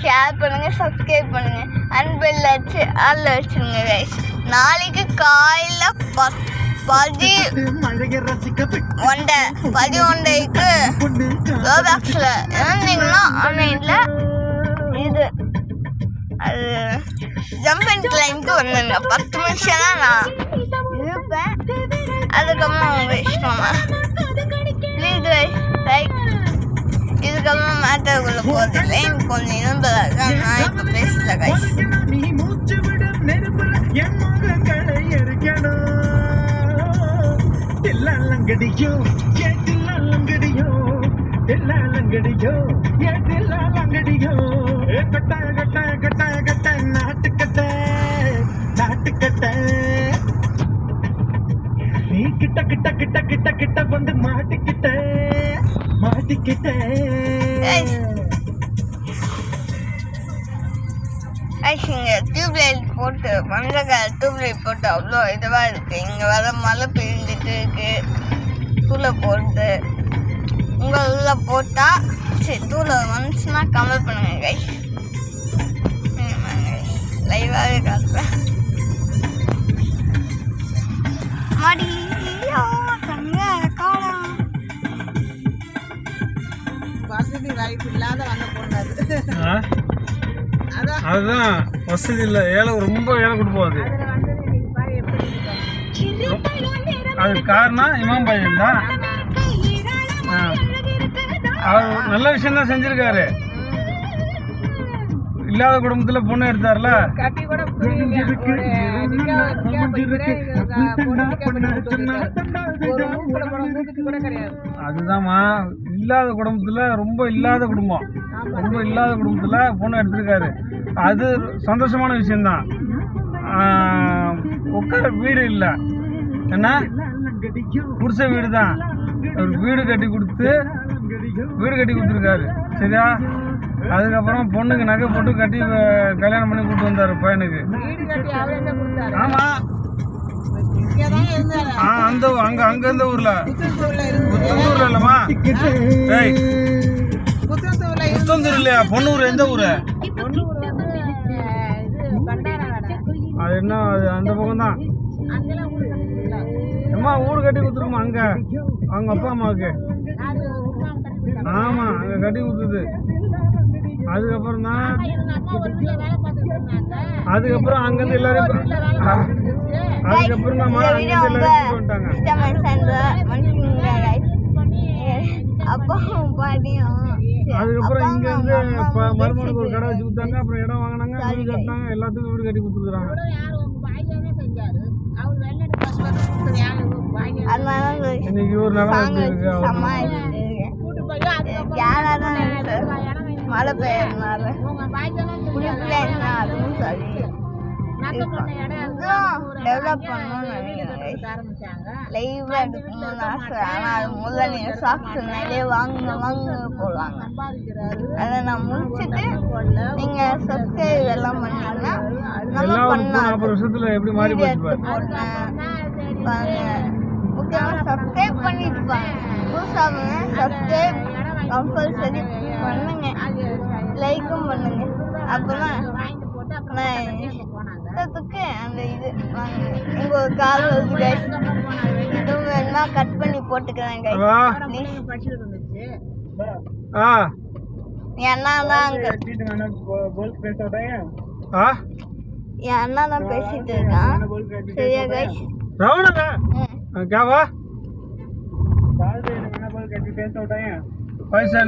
Share பண்ணுங்க, subscribe பண்ணுங்க, and bell வச்சு ஆல்ல வச்சுருங்க கைஸ். நாளைக்கு காலையில் 11:00க்கு ரோபாக்ஸில் இருந்தீங்கன்னா ஆன்லைனில் இது அது ஜம்ப் அண்ட் கிளைம்க்கு வந்துடுங்க. 10 நிமிஷம் தான் நான் இருப்பேன். அதுக்கப்புறம் உங்கள் இஷ்டமா ப்ளீஸ் லைக். இதுக்கப்புறம் மேட்டருக்குள்ளே போகிறதில்லை. எனக்கு கொஞ்சம் இருந்ததாக நான் இப்போ பேசல கைஸ். நீ கிட்ட கிட்ட கிட்ட கிட்ட கிட்ட வந்து மாட்டிக்கிட்ட இங்கே டியூப்லைட் போட்டு மஞ்சக்கால் டியூப்லைட் போட்டு அவ்வளோ இதுவாக இருக்குது. இங்கே வர மழை பெய்ஞ்சிட்டு இருக்கு. தூளை போட்டு உங்கள் உள்ள போட்டால் சரி தூளை வந்துச்சுன்னா கமெண்ட் பண்ணுங்க கைஸ். லைவாகவே காட்டுறேன். மடியோ தங்க காலம் வசதி வாய்ப்பு இல்லாத வந்த பொண்ணு அதுதான் வசதி இல்லை. ஏழை ரொம்ப ஏழை கொடுப்போம். அது காரணம் இமாம் பையன் தான். அவர் நல்ல விஷயம் தான் செஞ்சிருக்காரு. இல்லாத குடும்பத்தில் பொண்ணு எடுத்தார்ல. அதுதான்மா இல்லாத குடும்பத்தில் ரொம்ப இல்லாத குடும்பம் பொண்ணு எடுத்திருக்காரு. அது சந்தோஷமான விஷயம்தான். உட்கார வீடு இல்லை என்ன குடிச வீடு தான். ஒரு வீடு கட்டி கொடுத்துருக்காரு சரியா. அதுக்கப்புறம் பொண்ணுக்கு நகை போட்டு கட்டி கல்யாணம் பண்ணி கூப்பிட்டு வந்தாரு பையனுக்கு. ஆமா அந்த அங்க எந்த ஊர்ல புத்தந்தூர்ல இல்லம்மா. புத்தந்தூர் இல்லையா பொண்ணூர் எந்த ஊரு? அது என்ன அது அந்த பக்கம் தான். அம்மா ஊடு கட்டி கொடுத்துருக்குமா அங்க அவங்க அப்பா அம்மாவுக்கு. ஆமா அங்க கட்டி கொடுத்தது. அதுக்கப்புறம் தான் அதுக்கப்புறம் அங்கிருந்து எல்லாரும் அதுக்கப்புறம் நம்ம அங்கிருந்து எல்லாரும் வந்துட்டாங்க. அதுக்கப்புறம் இங்க இருந்து மருமனுக்கு ஒரு கடை வச்சு கொடுத்தாங்க. அப்புறம் இடம் வாங்கினாங்க, வீடு கட்டினாங்க, எல்லாத்துக்கும் வீடு கட்டி கொடுத்துருக்காங்க. இன்னைக்கு ஒரு நிலம் மழை பெய்யறதுனால அதுவும் சரி டெவலப் பண்ணணும்னு நினைக்கிறேன். லைவா எடுக்கணும்னு ஆசை. ஆனால் அது முதல்ல நீங்கள் சாக்ஸ் நிறைய வாங்க போடுவாங்க. அதை நான் முடிச்சுட்டு நீங்கள் சப்ஸ்கிரைப் எல்லாம் பண்ணீங்கன்னா நம்ம பண்ணலாம். முக்கியமாக சப்ஸ்கிரைப் பண்ணிருப்பாங்க. புதுசாக சப்ஸ்கிரைப் கம்பல்சரி பண்ணுங்க, லைக்கும் பண்ணுங்க. அப்போதான் நான் இஷ்டத்துக்கு அந்த இது இங்கே ஒரு கால் வருது கைஸ். இதுவும் வேணுமா கட் பண்ணி போட்டுக்கிறேன் கைஸ். என் அண்ணா தான் அங்கே என் அண்ணா தான் பேசிட்டு இருக்கான் சரியா கைஸ். क्या हुआ? पैसा